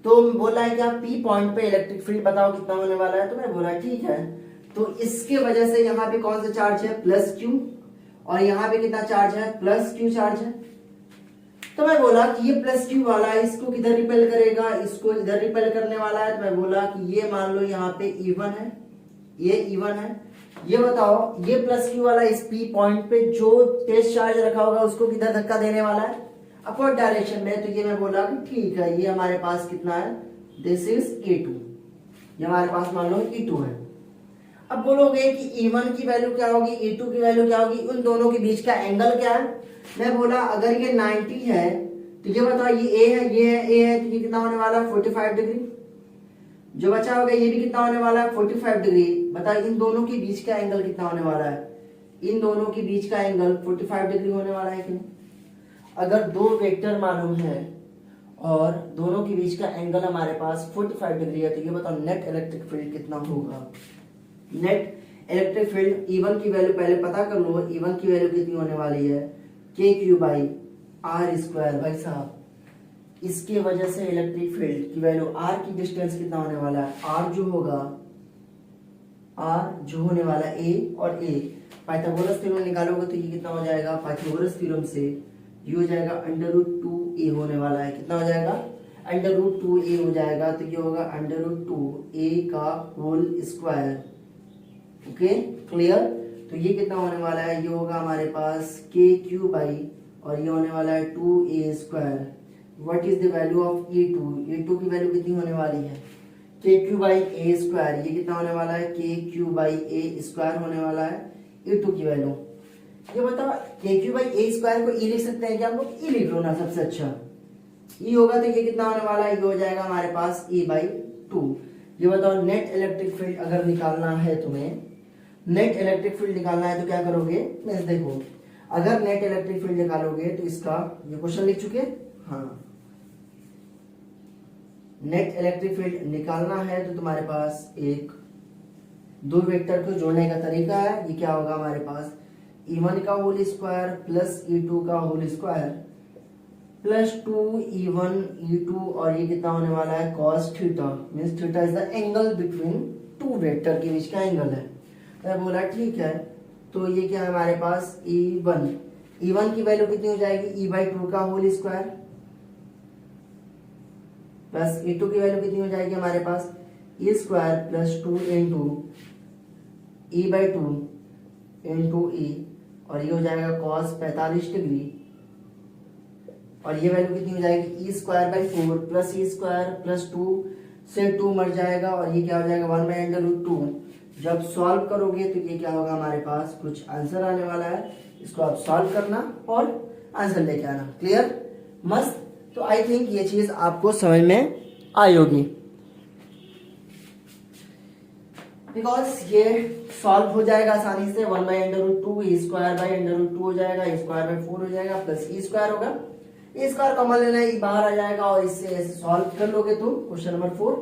तो बोला है कि आप P पॉइंट पे इलेक्ट्रिक फील्ड बताओ कितना होने वाला है। तो मैं बोला ठीक है, तो इसके वजह से यहाँ पे कौन सा चार्ज है, प्लस Q, और यहाँ पे कितना चार्ज है, प्लस Q चार्ज है। तो मैं बोला कि ये प्लस Q वाला है, इसको किधर रिपेल करेगा, इसको इधर रिपेल करने वाला है। तो मैं बोला कि ये मान लो यहाँ पे E1 है, ये E1 है। ये बताओ ये प्लस Q वाला इस P पॉइंट पे जो टेस्ट चार्ज रखा होगा उसको किधर धक्का देने वाला है, अपवर्ड डायरेक्शन में। तो ये मैं बोला कि ठीक है, ये हमारे पास कितना है, दिस इज E2, ये हमारे पास मान लो E2 है। अब बोलोगे कि E1 की वैल्यू क्या होगी, E2 की वैल्यू क्या होगी, उन दोनों के बीच का एंगल क्या है। मैं बोला अगर ये 90 है तो ये बताओ ये A है, ये है A है, तो ये कितना होने वाला है 45 डिग्री। जो बचा होगा ये भी कितना होने वाला है 45 डिग्री। बताओ इन दोनों के बीच का एंगल कितना होने वाला है, इन दोनों के बीच का एंगल 45 डिग्री होने वाला है कि नहीं। अगर दो वेक्टर मालूम है और दोनों के बीच का एंगल हमारे पास 45 डिग्री है, तो ये बताओ नेट इलेक्ट्रिक फील्ड कितना होगा। नेट इलेक्ट्रिक फील्ड E1 की वैल्यू पहले पता कर लो, E1 की वैल्यू कितनी होने वाली है, KQ बाई R स्क्वायर। भाई साहब इसके वजह से इलेक्ट्रिक फील्ड की वैल्यू R की डिस्टेंस कितना होने वाला है, R जो होगा, R जो होने वाला है A और A, पाइथागोरस थ्योरम निकालोगे तो ये कितना हो जाएगा, पाइथागोरस थ्योरम से ये हो जाएगा √2a होने वाला है। कितना हो जाएगा, √2a हो जाएगा। तो ये होगा √2a का होल स्क्वायर। Okay clear. तो ये कितना होने वाला है, ये होगा हमारे पास KQ बाई, और ये होने वाला है 2a square. What is the value of E2 की वैल्यू कितनी होने वाली है, KQ बाई a स्क्वायर। ये कितना होने वाला है, KQ बाई a स्क्वायर होने वाला है E2 की वैल्यू। ये बताओ KQ बाई a स्क्वायर को E लिख सकते हैं क्या हम लोग, E लिख लो ना सबसे अच्छा, E होगा तो ये कितना होने वाला है, ये हो जाएगा हमारे पास E बाई 2। ये बताओ नेट इलेक्ट्रिक फील्ड अगर निकालना है तुम्हें, नेट इलेक्ट्रिक फील्ड निकालना है तो क्या करोगे, मैं देखो अगर नेट इलेक्ट्रिक फील्ड निकालोगे तो इसका ये क्वेश्चन लिख चुके, हाँ नेट इलेक्ट्रिक फील्ड निकालना है तो तुम्हारे पास एक दो वेक्टर को जोड़ने का तरीका है। ये क्या होगा हमारे पास, E1 का होल स्क्वायर प्लस E2 का whole square plus 2E1 E2, और ये कितना होने वाला है cos theta, means theta is the angle between two vector के बीच का एंगल है। मैं बोला ठीक है, तो ये क्या है हमारे पास E1 की वैल्यू कितनी हो जाएगी, E/2 का होल स्क्वायर प्लस E2 की वैल्यू कितनी हो जाएगी हमारे पास, E square plus 2 into E/2 into E, और ये हो जाएगा cos 45 डिग्री, और ये वैल्यू कितनी हो जाएगी, E square by 4 plus E square plus 2 से 2 मर जाएगा, और ये क्या हो जाएगा 1 बाई √2। जब सॉल्व करोगे तो ये क्या होगा हमारे पास, कुछ आंसर आने वाला है, इसको आप सॉल्व करना और आंसर लेके आना। क्लियर, मस्त। तो आई थिंक ये चीज आपको समझ में आई होगी। बिकॉज ये सॉल्व हो जाएगा आसानी से, 1/√2 E² हो जाएगा, E²/4 हो जाएगा, प्लस E² होगा, E² कॉमन लेना है, बाहर आ जाएगा, और इससे ऐसे सॉल्व कर लोगे तो question number 4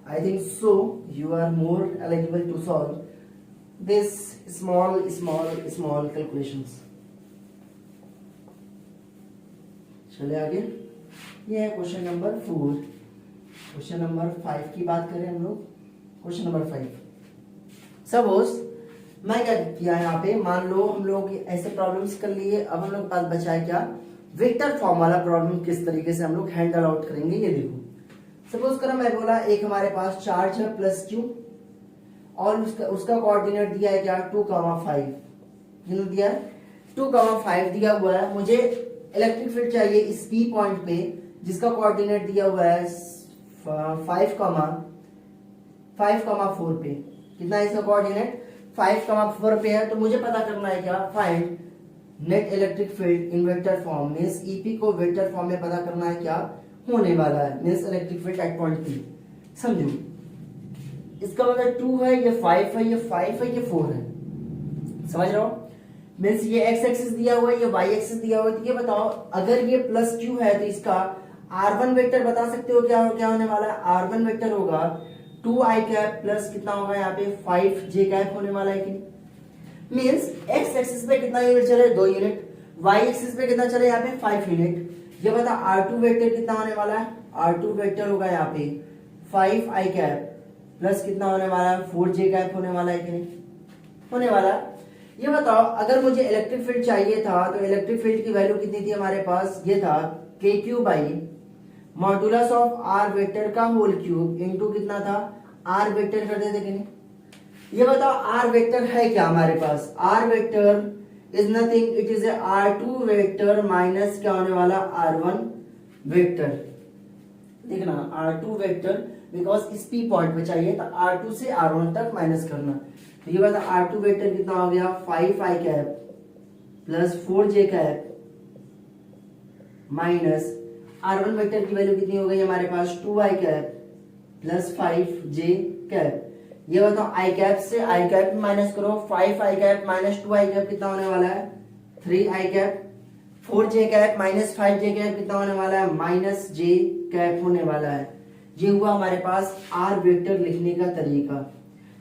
I think so you are more eligible to solve this small calculations. चले आगे, ये है क्वेश्चन नंबर 4। क्वेश्चन नंबर 5 की बात करें हम लोग। क्वेश्चन नंबर 5, सपोज मैं क्या किया यहाँ पे, मान लो हम लोग ऐसे प्रॉब्लम्स कर लिए, अब हम लोग पास बचा है क्या, वेक्टर फॉर्म वाला प्रॉब्लम किस तरीके से हम लोग हैंडल आउट करेंगे ये देखो। सपोज करो मैं बोला एक हमारे पास चार्ज है +q और उसका कोऑर्डिनेट दिया है क्या 2,5, कितना दिया है 2,5 दिया हुआ है, मुझे इलेक्ट्रिक फील्ड चाहिए इस P पॉइंट पे जिसका कोऑर्डिनेट दिया हुआ है 5,4 पे, कितना है इसका कोऑर्डिनेट 5,4 पे है, तो मुझे पता करना है क्या, find net electric field in vector form, means EP को वेक्टर फॉर्म में पता करना है क्या होने वाला है, means electric field at point P. समझो इसका मतलब 2 है, ये 5 है, ये 5 है, ये 4 है, समझ रहे हो, मींस ये एक्स एक्सिस दिया हुआ है, ये वाई एक्सिस दिया हुआ है, तो ये बताओ अगर ये +q है तो इसका r1 वेक्टर बता सकते हो क्या होने वाला है, r1 वेक्टर होगा 2i कैप प्लस कितना होगा यहाँ पे 5j कैप होने वाला है कि नहीं, मींस x एक्सिस पे कितना यूनिट चले 2 यूनिट, y एक्सिस पे कितना चले यहाँ पे 5 यूनिट, ये बता r2 वेक्टर कितना होने वाला है, r2 वेक्टर होगा यहाँ पे 5i कैप प्लस कितना होने वाला है 4j कैप होने वाला है कि नहीं होने वाला है। ये बताओ अगर मुझे इलेक्ट्रिक फील्ड चाहिए था तो इलेक्ट्रिक फील्ड की वैल्यू कितनी थी हमारे पास, ये था kq by modulus of r vector का होल क्यूब इनटू कितना था r वेक्टर कर देते कि नहीं। ये बताओ r वेक्टर है क्या हमारे पास, r vector is nothing, it is a r2 vector minus क्या होने वाला r1 वेक्टर, देखना r2 वेक्टर बिकॉज इस p पॉइंट पे चाहिए तो r2 से r1 तक माइनस करना, तो ये बात r2 वेक्टर कितना हो गया 5i cap plus 4j cap minus r1 vector की वैल्यू कितनी हो गई हमारे पास 2i cap plus 5j cap, ये बताओ i कैप से i कैप माइनस करो, 5i cap minus 2i cap कितना होने वाला है 3i cap, 4j cap minus 5j cap कितना होने वाला है -j कैप होने वाला है। ये हुआ हमारे पास r वेक्टर लिखने का तरीका।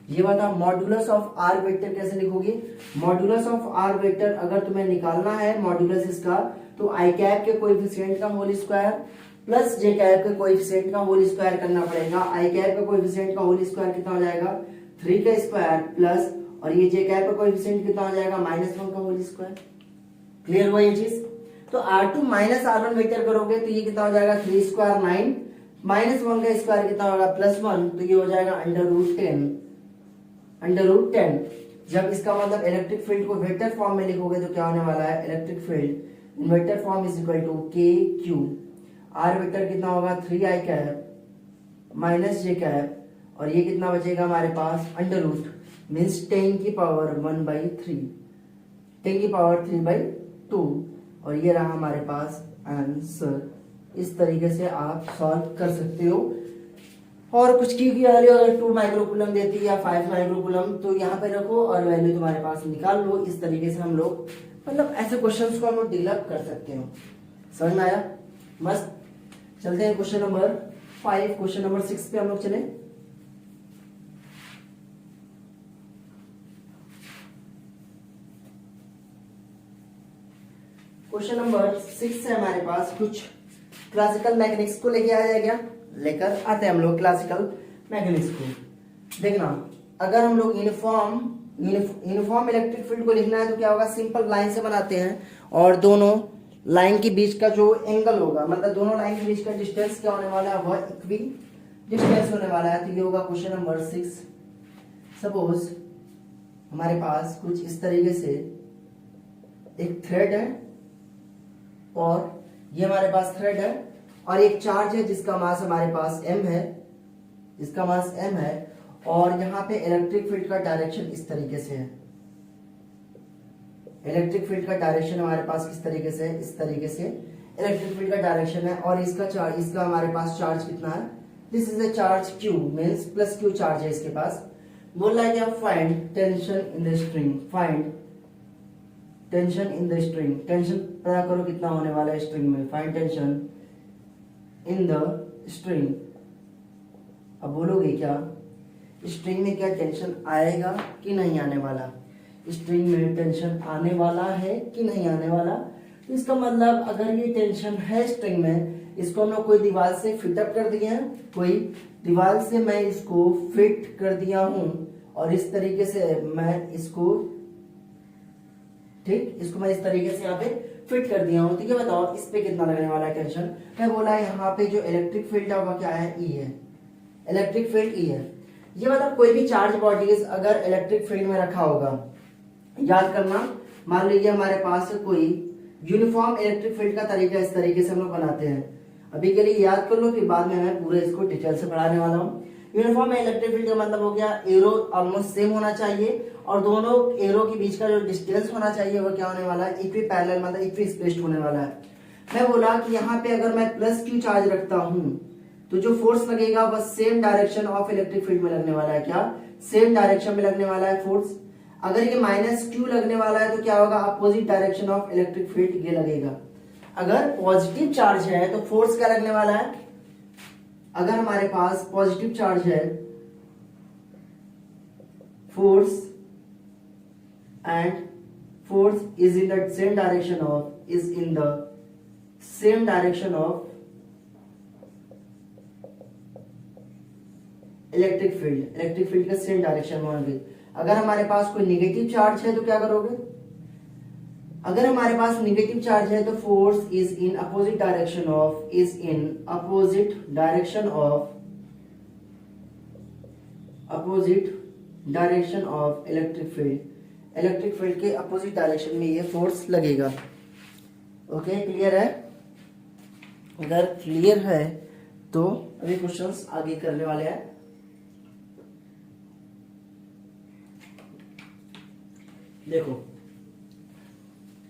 ये बताओ मॉड्यूलस ऑफ r वेक्टर कैसे लिखोगे, मॉड्यूलस ऑफ r वेक्टर अगर तुम्हें निकालना है मॉड्यूलस इसका तो i कैप के कोएफिशिएंट का whole square plus j cap के कोएफिशिएंट का होल स्क्वायर करना पड़ेगा, i कैप का कोएफिशिएंट का होल स्क्वायर कितना हो जाएगा 3 का स्क्वायर प्लस और ये j कैप का कोएफिशिएंट कितना हो जाएगा -1 का होल स्क्वायर। क्लियर हुआ ये चीज, तो r2 माइनस r1 वेक्टर करोगे तो ये कितना हो जाएगा 3 स्क्वायर 9 -1 का स्क्वायर कितना होगा +1, तो ये हो जाएगा √10। जब इसका मतलब इलेक्ट्रिक फील्ड को वेक्टर फॉर्म में लिखोगे तो क्या होने वाला है, electric field in vector form is equal to KQ, r vector कितना होगा 3i cap minus j cap और ये कितना बचेगा हमारे पास √ मींस 10 की पावर 1/3, 10 की पावर 3/2, और ये रहा हमारे पास आंसर। इस तरीके से आप सॉल्व कर सकते हो, और कुछ की वैल्यू अगर 2 माइक्रोकूलम देती है या 5 माइक्रोकूलम तो यहाँ पे रखो और वैल्यू तुम्हारे पास निकाल लो। इस तरीके से हम लोग मतलब ऐसे क्वेश्चंस को हम लोग डेवलप कर सकते हो। समझ में आया? मस्त। चलते हैं क्वेश्चन नंबर 5। क्वेश्चन नंबर 6 पे हम लोग चले। क्वेश्चन नंबर 6 से हमारे पास कुछ क्लासिकल मैकेनिक्स को लेके आया गया, लेकर आते हैं हम लोग क्लासिकल मैकेनिक्स को। देखना, अगर हम लोग यूनिफॉर्म इलेक्ट्रिक फील्ड को लिखना है तो क्या होगा, सिंपल लाइन से बनाते हैं और दोनों लाइन के बीच का जो एंगल होगा, मतलब दोनों लाइन के बीच का डिस्टेंस क्या होने वाला है, वह इक्वी डिस्टेंस होने वाला है। तो ये होगा क्वेश्चन नंबर 6। सपोज हमारे पास कुछ इस तरीके से एक थ्रेड है और ये हमारे पास थ्रेड है और एक चार्ज है जिसका मास हमारे पास m है, जिसका मास m है, और यहाँ पे इलेक्ट्रिक फील्ड का डायरेक्शन इस तरीके से है। इलेक्ट्रिक फील्ड का डायरेक्शन हमारे पास किस तरीके से है, इस तरीके से इलेक्ट्रिक फील्ड का डायरेक्शन है। और इसका हमारे पास चार्ज कितना है, this is A charge q, means +q charge है इसके पास। बोल रहा है क्या, find tension in the string, find tension in the string, tension पता करो कितना होने वाला है स्ट्रिंग में, find tension in the string. अब बोलोगे क्या, स्ट्रिंग में क्या टेंशन आएगा कि नहीं आने वाला, स्ट्रिंग में टेंशन आने वाला है कि नहीं आने वाला। तो इसका मतलब अगर ये टेंशन है स्ट्रिंग में, इसको हम लोग कोई दीवार से फिटअप कर दिए हैं, कोई दीवार से मैं इसको फिट कर दिया हूं और इस तरीके से मैं इसको, ठीक, इसको मैं इस तरीके से यहाँ पे फिट कर दिया हूं। ठीक है, बताओ इस पे कितना लगने वाला है टेंशन। मैं बोला है यहाँ पे जो इलेक्ट्रिक फील्ड है वो क्या है, ई है, इलेक्ट्रिक फील्ड ई है। ये मतलब कोई भी चार्ज बॉडीज अगर इलेक्ट्रिक फील्ड में रखा होगा, याद करना, मान लीजिए हमारे पास कोई यूनिफॉर्म इलेक्ट्रिक फील्ड का तरीका इस तरीके से हम लोग बनाते हैं। अभी के लिए याद कर लो, फिर बाद में मैं पूरे इसको डिटेल से पढ़ाने वाला हूँ। यूनिफॉर्म इलेक्ट्रिक फील्ड का मतलब हो गया एरो ऑलमोस्ट सेम होना चाहिए और दोनों एरो के बीच का जो डिस्टेंस होना चाहिए वो क्या होने वाला है, इक्वी पैरेलल, मतलब इक्वी स्पेस्ड होने वाला है। मैं बोला कि यहाँ पे अगर मैं प्लस क्यू चार्ज रखता हूँ तो जो फोर्स लगेगा वह same direction of electric field में लगने वाला है। क्या, सेम डायरेक्शन में लगने वाला है फोर्स। अगर ये माइनस क्यू लगने वाला है तो क्या होगा, opposite direction of electric field ये लगेगा। अगर पॉजिटिव चार्ज है तो फोर्स क्या लगने वाला है, अगर हमारे पास पॉजिटिव चार्ज है, force and force is in the same direction of, is in the same direction of electric field, electric field का सेम डायरेक्शन में होंगे। अगर हमारे पास कोई नेगेटिव चार्ज है तो क्या करोगे, अगर हमारे पास नेगेटिव चार्ज है तो force is in opposite direction of, is in opposite direction of, opposite direction of electric field, electric field के अपोजिट डायरेक्शन में ये फोर्स लगेगा। ओके, क्लियर है। अगर क्लियर है तो अभी क्वेश्चंस आगे करने वाले हैं। देखो,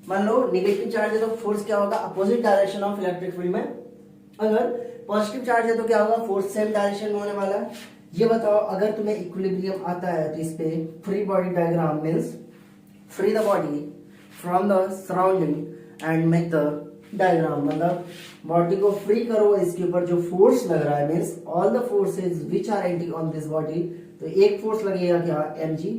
मान लो नेगेटिव चार्ज है तो फोर्स क्या होगा, opposite direction of electric field में। अगर पॉजिटिव चार्ज है तो क्या होगा, फोर्स सेम डायरेक्शन में होने वाला है। ये बताओ, अगर तुम्हें इक्विलिब्रियम आता है तो इस पे free body diagram means free the body from the surrounding and make the diagram, मतलब बॉडी को फ्री करो, इसके ऊपर जो फोर्स लग रहा है means all the forces which are acting on this body. तो एक फोर्स लगेगा क्या, mg,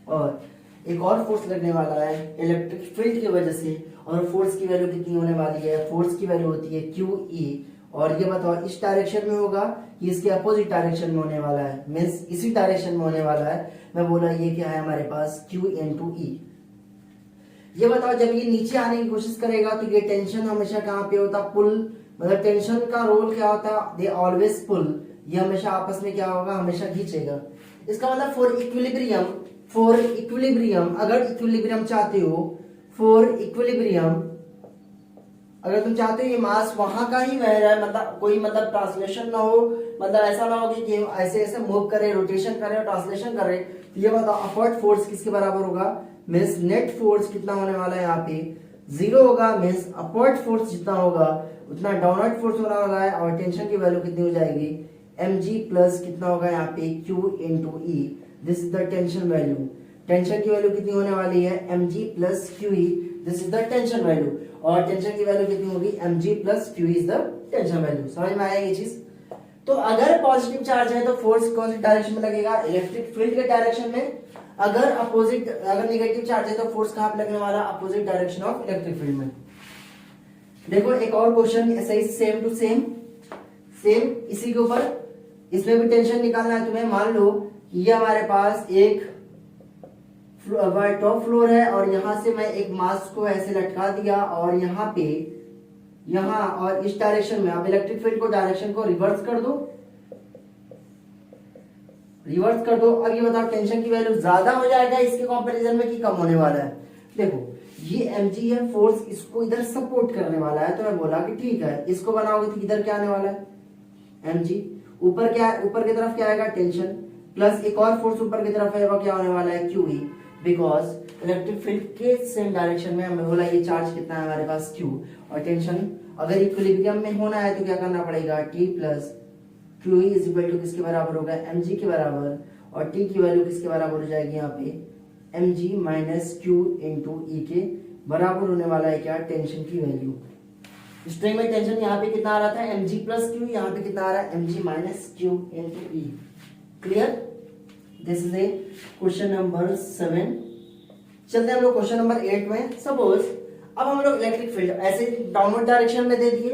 और एक और फोर्स लगने वाला है इलेक्ट्रिक फील्ड की वजह से, और फोर्स की वैल्यू कितनी होने वाली है, फोर्स की वैल्यू होती है QE। और ये बताओ इस डायरेक्शन में होगा कि इसके अपोजिट डायरेक्शन में होने वाला है, मींस इसी डायरेक्शन में होने वाला है। मैं बोला ये क्या है हमारे पास, Q into E। ये बताओ जब ये नीचे आने की कोशिश करेगा तो ये टेंशन हमेशा कहाँ पे होता, पुल, मतलब टेंशन का रोल क्या होता, दे ऑलवेज पुल, ये हमेशा आपस में क्या होगा, हमेशा खींचेगा। इसका मतलब फॉर इक्विलिब्रियम, फॉर इक्विलिब्रियम, अगर इक्विलिब्रियम चाहते हो, फॉर इक्विलिब्रियम अगर तुम चाहते हो ये मास वहां का ही बह रहा है, मतलब कोई मतलब ट्रांसलेशन ना हो, मतलब ऐसा ना हो कि ऐसे ऐसे मूव करे, रोटेशन करे और ट्रांसलेशन करे। तो ये बताओ अपवर्ड फोर्स किसके बराबर होगा, मीन्स नेट फोर्स कितना होने वाला है, यहाँ पे 0 होगा, मीन्स अपवर्ड फोर्स जितना होगा उतना डाउनवर्ड फोर्स होने वाला है। और टेंशन की वैल्यू कितनी हो जाएगी, mg प्लस कितना होगा यहाँ पे Q into E, this is the tension value. Tension की वैल्यू कितनी होने वाली है, mg plus QE, this is the tension value. और टेंशन की वैल्यू कितनी होगी, mg plus QE is the tension value. समझ में आया ये चीज। तो अगर पॉजिटिव चार्ज है तो फोर्स कौन सी डायरेक्शन में लगेगा, इलेक्ट्रिक फील्ड के डायरेक्शन में। अगर नेगेटिव चार्ज है तो फोर्स कहां पे लगने वाला, opposite direction of electric field में। देखो एक और क्वेश्चन ऐसे ही सेम टू सेम इसी के ऊपर, इसमें भी टेंशन निकालना है तुम्हें। मान लो ये हमारे पास एक टॉप फ्लोर है और यहां से मैं एक मास को ऐसे लटका दिया और यहाँ पे और इस डायरेक्शन में, आप इलेक्ट्रिक फील्ड को डायरेक्शन को रिवर्स कर दो। अब ये बताओ टेंशन की वैल्यू ज्यादा हो जाएगा इसके कंपैरिजन में कि कम होने वाला है। देखो ये mg है, फोर्स इसको इधर सपोर्ट करने वाला है, तो मैं बोला कि ठीक है, इसको बनाओगे तो इधर क्या आने वाला है, mg। ऊपर की तरफ क्या आएगा, टेंशन, प्लस एक और फोर्स ऊपर की तरफ है, वो क्या होने वाला है, QE, बिकॉज इलेक्ट्रिक फील्ड के सेम डायरेक्शन में। हमें बोला ये चार्ज कितना है हमारे पास, Q। और टेंशन अगर इक्विलिब्रियम में होना है तो क्या करना पड़ेगा, T plus QE is equal to किसके बराबर होगा, mg के बराबर। और टी की वैल्यू किसके बराबर हो जाएगी यहाँ पे M G minus Q into E के बराबर होने वाला है क्या टेंशन की वैल्यू। स्ट्रिंग में टेंशन यहाँ पे कितना आ रहा था एम जी प्लस क्यू, यहाँ पे कितना आ रहा है M G minus Q into E. Clear, this is a question number 7। चलते हैं हम लोग क्वेश्चन नंबर 8 में। सपोज अब हम लोग इलेक्ट्रिक फील्ड ऐसे डाउनवर्ड डायरेक्शन में दे दिए,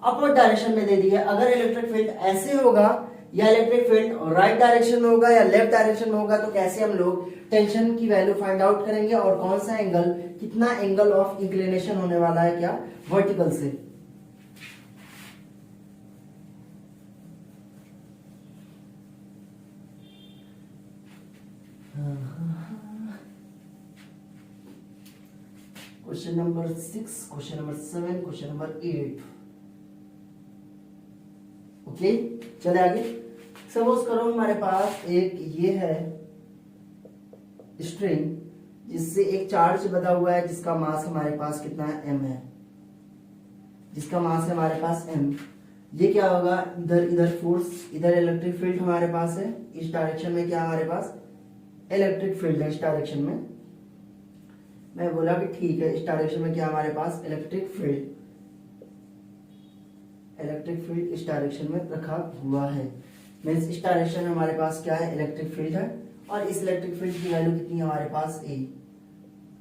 अपवर्ड डायरेक्शन में दे दिए। अगर इलेक्ट्रिक फील्ड ऐसे होगा या इलेक्ट्रिक फील्ड राइट डायरेक्शन में होगा या लेफ्ट डायरेक्शन में होगा, तो कैसे हम लोग टेंशन की वैल्यू फाइंड आउट करेंगे और कौन सा एंगल, कितना एंगल ऑफ इंक्लिनेशन होने वाला है क्या वर्टिकल से। Question number 6, question number 7, question number 8। Okay, चले आगे। सपोज करो हमारे पास एक ये है स्ट्रिंग जिससे एक चार्ज बंधा हुआ है जिसका मास हमारे पास कितना है m है, जिसका मास है हमारे पास m। ये क्या होगा, इधर इधर फोर्स, इधर इलेक्ट्रिक फील्ड हमारे पास है, इस डायरेक्शन में क्या हमारे पास इलेक्ट्रिक फील्ड है, इस डायरेक्शन में। मैं बोला कि ठीक है, इस डायरेक्शन में क्या हमारे पास इलेक्ट्रिक फील्ड इस डायरेक्शन में रखा हुआ है। मीन्स इस डायरेक्शन में हमारे पास क्या है इलेक्ट्रिक फील्ड है, और इस इलेक्ट्रिक फील्ड की वैल्यू कितनी है हमारे पास E।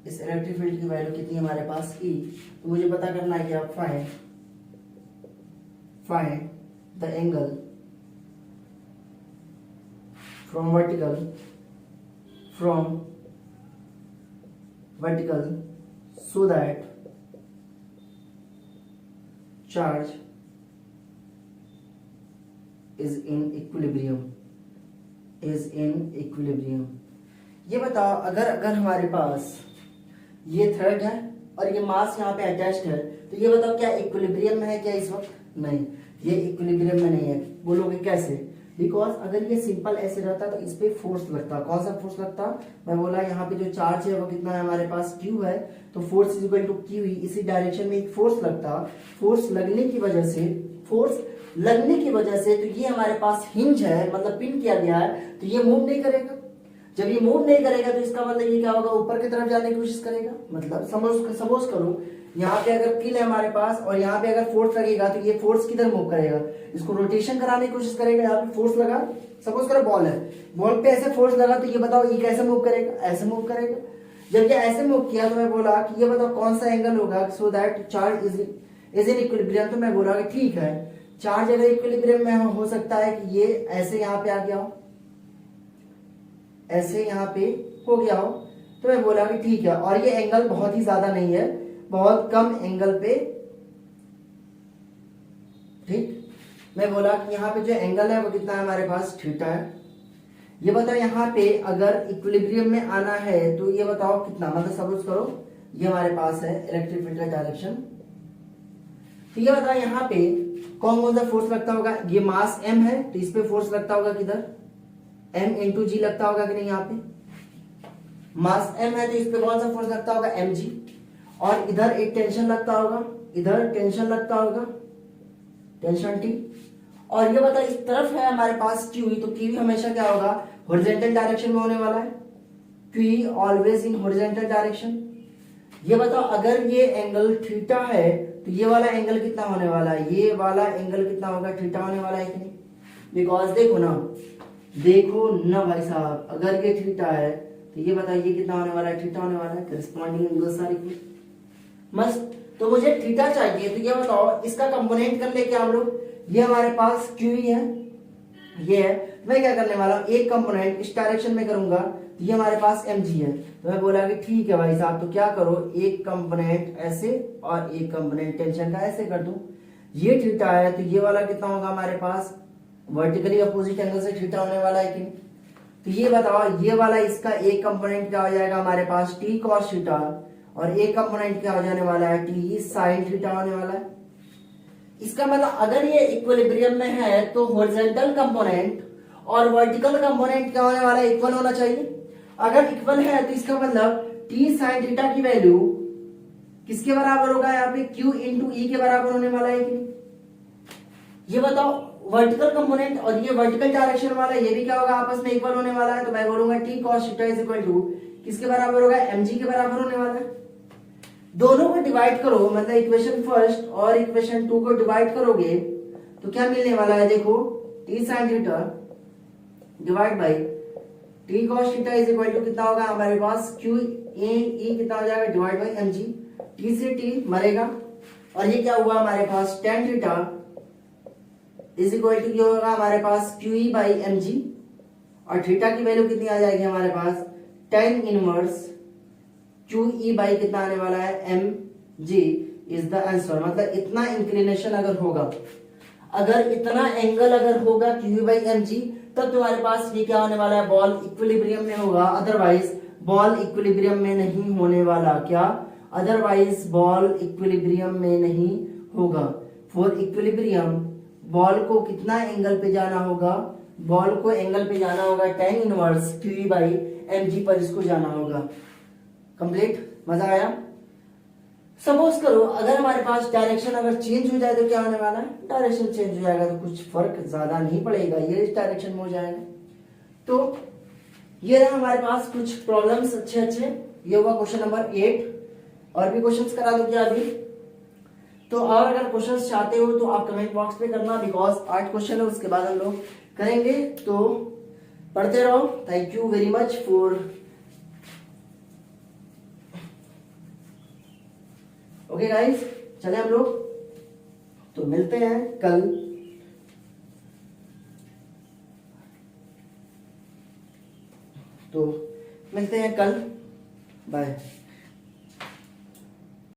इस इलेक्ट्रिक फील्ड की वैल्यू कितनी है हमारे पास E। तो मुझे पता करना है क्या, find the angle from vertical so that charge is in equilibrium। ये बताओ अगर हमारे पास ये थ्रेड है और ये मास यहाँ पे अटैच्ड है, तो ये बताओ क्या इक्विलिब्रियम में है क्या इस वक्त? नहीं, ये इक्विलिब्रियम में नहीं है। बोलोगे कैसे? बिकॉज अगर ये सिंपल ऐसे रहता तो इस पे फोर्स लगता। कौन सा फोर्स लगता? मैं बोला यहाँ पे जो चार्ज है वो कितना है हमारे पास Q है, तो force is equal to Q ही। इसी डायरेक्शन में एक फोर्स लगता, फोर्स लगने की वजह से तो ये हमारे पास हिंज है, मतलब पिन किया गया है, तो ये मूव नहीं करेगा। जब ये मूव नहीं करेगा तो इसका मतलब ये क्या होगा, ऊपर की तरफ जाने की कोशिश करेगा। मतलब सपोज करो यहाँ पे अगर किल है हमारे पास और यहाँ पे अगर फोर्स लगेगा तो ये फोर्स किधर मूव करेगा, इसको रोटेशन कराने की कोशिश करेगा। यहाँ पे फोर्स लगा, सपोज करो बॉल है, बॉल पे ऐसे फोर्स लगा, तो ये बताओ ये कैसे मूव करेगा, ऐसे मूव करेगा। जब ये ऐसे मूव किया तो मैं बोला कि ये बताओ कौन सा एंगल होगा so that charge is in equilibrium. तो मैं बोला कि ठीक है, चार्ज अगर इक्विलिब्रियम में हो सकता है कि ये ऐसे यहाँ पे आ गया हो, ऐसे यहाँ पे हो गया हो, तो मैं बोला कि ठीक है। और ये एंगल बहुत ही ज्यादा नहीं है, बहुत कम एंगल पे, ठीक। मैं बोला कि यहाँ पे जो एंगल है वो कितना है हमारे पास, थीटा है। ये बताओ यहाँ पे अगर इक्विलिब्रियम में आना है तो ये बताओ कितना, मतलब सपोज करो ये हमारे पास है इलेक्ट्रिक फील्ड का डायरेक्शन। तो ये बताओ यहाँ पे कौन कौन सा फोर्स लगता होगा। ये मास m है तो इस पे फोर्स लगता होगा किधर, m इंटू जी लगता होगा कि नहीं। यहाँ पे मास m है तो इस पे कौन सा फोर्स लगता होगा, mg। और इधर एक टेंशन लगता होगा, इधर टेंशन लगता होगा, टेंशन T। और ये बता इस तरफ है हमारे पास QE, तो QE हमेशा क्या होगा, हॉरिजॉन्टल डायरेक्शन में होने वाला है। QE always in horizontal direction. ये बताओ अगर ये एंगल थीटा है तो ये वाला एंगल कितना होने वाला है, ये वाला एंगल कितना होगा, थीटा होने वाला है कि नहीं। बिकॉज देखो ना भाई साहब, अगर ये थीटा है तो ये बताइए कितना होने वाला है, थीटा होने वाला है। करस्पॉन्डिंग एंगल सारे मस्त। तो मुझे थीटा चाहिए, तो ये बताओ इसका कंपोनेंट कर ले क्या हम लोग। ये हमारे पास QE है, ये है। मैं क्या करने वाला हूँ, एक कंपोनेंट इस डायरेक्शन में करूंगा, तो ये हमारे पास mg है। तो मैं बोला कि ठीक है भाई साहब, तो क्या करो, एक कंपोनेंट ऐसे और एक कंपोनेंट टेंशन का ऐसे कर दूं। ये थीटा है तो ये वाला कितना होगा हमारे पास, वर्टिकली अपोजिट एंगल से थीटा होने वाला है कि नहीं। तो ये बताओ ये वाला इसका एक कंपोनेंट क्या हो जाएगा हमारे पास, t cos थीटा, और एक कंपोनेंट क्या हो जाने वाला है, t sin थीटा होने वाला है। इसका मतलब अगर ये इक्विलिब्रियम में है तो हॉरिजॉन्टल कंपोनेंट और वर्टिकल कंपोनेंट क्या होने वाला है, इक्वल होना चाहिए। अगर इक्वल है तो इसका मतलब t sin थीटा की वैल्यू किसके बराबर होगा, यहाँ पे q इंटू ई के बराबर होने वाला है कि नहीं। ये बताओ वर्टिकल कंपोनेंट और ये वर्टिकल डायरेक्शन वाला ये भी क्या होगा, आपस में इक्वल होने वाला है। तो मैं बोलूंगा T cos theta is equal to किसके बराबर होगा, mg के बराबर होने वाला है। दोनों को डिवाइड करो, मतलब इक्वेशन फर्स्ट और इक्वेशन 2 को डिवाइड करोगे तो क्या मिलने वाला है, देखो T sine theta divide by T cos theta is equal to कितना होगा हमारे पास, क्यू ए ई कितना हो जाएगा, डिवाइड बाई mg। टी से टी मरेगा और ये क्या हुआ हमारे पास, tan theta is equal to क्या होगा हमारे पास, Q E by M G. और थीटा की वैल्यू कितनी आ जाएगी हमारे पास, tan inverse Q E by कितना आने वाला है, M G is the answer. मतलब इतना इंक्लिनेशन अगर होगा, अगर इतना एंगल अगर होगा Q E by M G, तब तुम्हारे पास ये क्या होने वाला है, बॉल इक्विलिब्रियम में होगा। अदरवाइज बॉल इक्विलिब्रियम में नहीं होने वाला, क्या, अदरवाइज बॉल इक्विलिब्रियम में नहीं होगा। फॉर इक्विलिब्रियम बॉल को कितना एंगल पे जाना होगा, बॉल को एंगल पे जाना होगा tan inverse Q by M G पर इसको जाना होगा। कंप्लीट, मजा आया। सपोज करो अगर हमारे पास डायरेक्शन अगर चेंज हो जाए तो क्या होने वाला है, डायरेक्शन चेंज हो जाएगा तो कुछ फर्क ज्यादा नहीं पड़ेगा, ये इस डायरेक्शन में हो जाएगा। तो ये रहा हमारे पास कुछ प्रॉब्लम्स अच्छे। ये हुआ क्वेश्चन नंबर 8। और भी क्वेश्चंस करा दो क्या अभी, तो और अगर क्वेश्चंस चाहते हो तो आप कमेंट बॉक्स पे करना, बिकॉज 8 क्वेश्चन है उसके बाद हम लोग करेंगे। तो पढ़ते रहो। Thank you very much for, okay guys, चले हम लोग तो मिलते हैं कल। तो मिलते हैं कल, बाय।